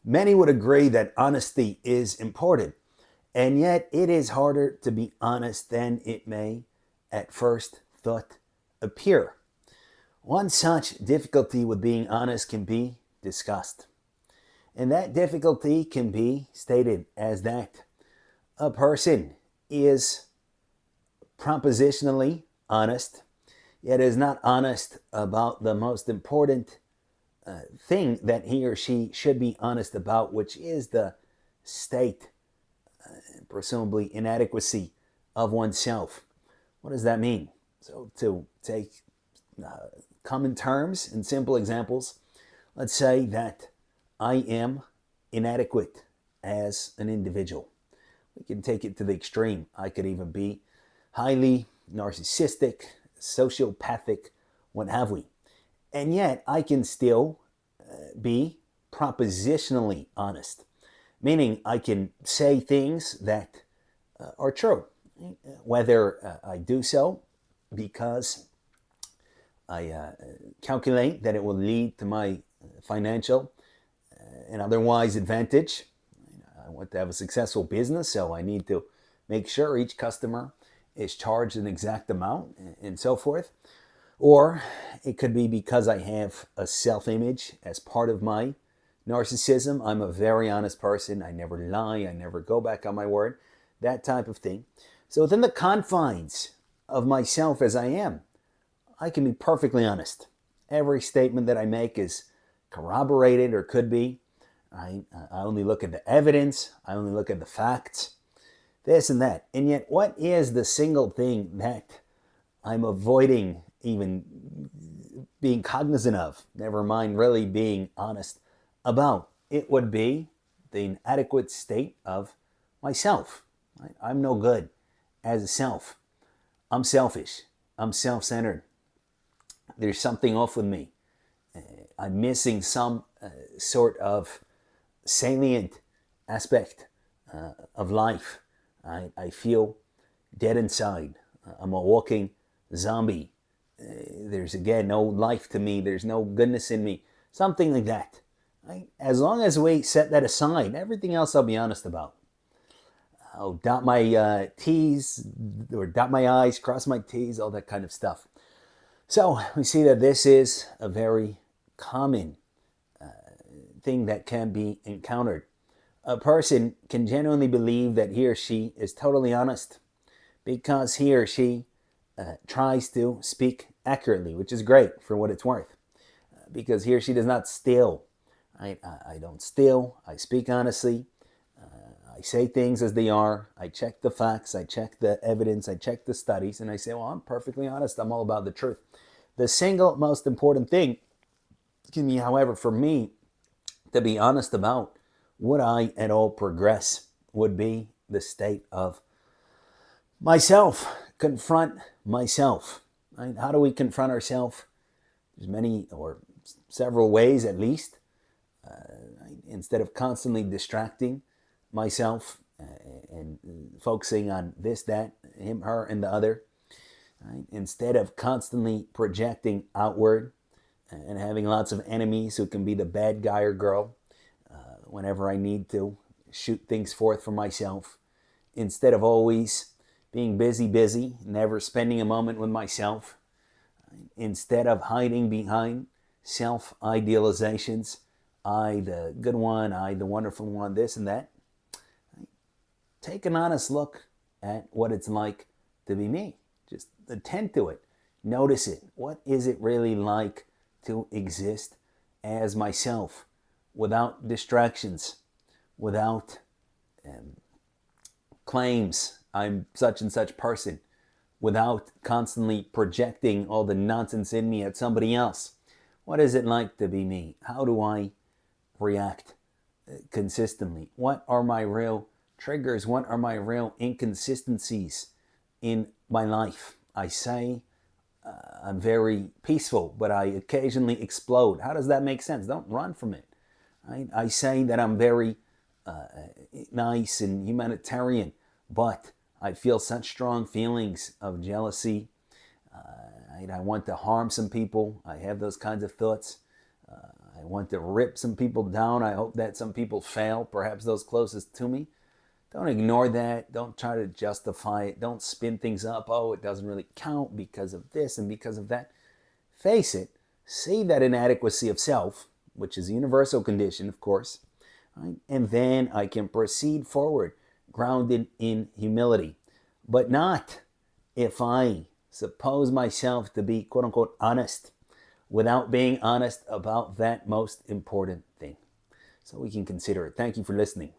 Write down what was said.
Many would agree that honesty is important, and yet it is harder to be honest than it may at first thought appear. One such difficulty with being honest can be discussed. And that difficulty can be stated as that a person is propositionally honest, yet is not honest about the most important thing that he or she should be honest about, which is the state, presumably inadequacy of oneself. What does that mean? So, to take common terms and simple examples, let's say that I am inadequate as an individual. We can take it to the extreme. I could even be highly narcissistic, sociopathic, what have we. And yet I can still be propositionally honest, meaning I can say things that are true, whether I do so because I calculate that it will lead to my financial and otherwise advantage. I want to have a successful business, so I need to make sure each customer is charged an exact amount and so forth. Or it could be because I have a self-image as part of my narcissism. I'm a very honest person. I never lie. I never go back on my word. That type of thing. So within the confines of myself as I am, I can be perfectly honest. Every statement that I make is corroborated or could be. I only look at the evidence. I only look at the facts. This and that. And yet, what is the single thing that I'm avoiding even being cognizant of, never mind really being honest about? It would be the inadequate state of myself. Right? I'm no good as a self. I'm selfish. I'm self-centered. There's something off with me. I'm missing some sort of salient aspect of life. I feel dead inside. I'm a walking zombie. There's again no life to me. There's no goodness in me. Something like that. Right? As long as we set that aside, everything else I'll be honest about. I'll dot my T's or dot my I's, cross my T's, all that kind of stuff. So we see that this is a very common thing that can be encountered. A person can genuinely believe that he or she is totally honest because he or she tries to speak accurately, which is great for what it's worth, because he or she does not steal. I don't steal. I speak honestly. I say things as they are. I check the facts. I check the evidence. I check the studies. And I say, well, I'm perfectly honest. I'm all about the truth. The single most important thing, however, for me to be honest about, would I at all progress, would be the state of myself. Confront myself. Right? How do we confront ourselves? There's many or several ways at least. Right? Instead of constantly distracting myself and focusing on this, that, him, her, and the other. Right? Instead of constantly projecting outward and having lots of enemies who can be the bad guy or girl whenever I need to shoot things forth for myself. Instead of always being busy, never spending a moment with myself. Instead of hiding behind self-idealizations, I the good one, I the wonderful one, this and that. Take an honest look at what it's like to be me. Just attend to it. Notice it. What is it really like to exist as myself without distractions, without claims I'm such and such person, without constantly projecting all the nonsense in me at somebody else? What is it like to be me? How do I react consistently? What are my real triggers? What are my real inconsistencies in my life? I say I'm very peaceful, but I occasionally explode. How does that make sense? Don't run from it. Right? I say that I'm very nice and humanitarian, but I feel such strong feelings of jealousy. I want to harm some people. I have those kinds of thoughts. I want to rip some people down. I hope that some people fail, perhaps those closest to me. Don't ignore that. Don't try to justify it. Don't spin things up. Oh, it doesn't really count because of this and because of that. Face it. See that inadequacy of self, which is a universal condition, of course. Right? And then I can proceed forward, grounded in humility. But not if I suppose myself to be, quote unquote, honest, without being honest about that most important thing. So we can consider it. Thank you for listening.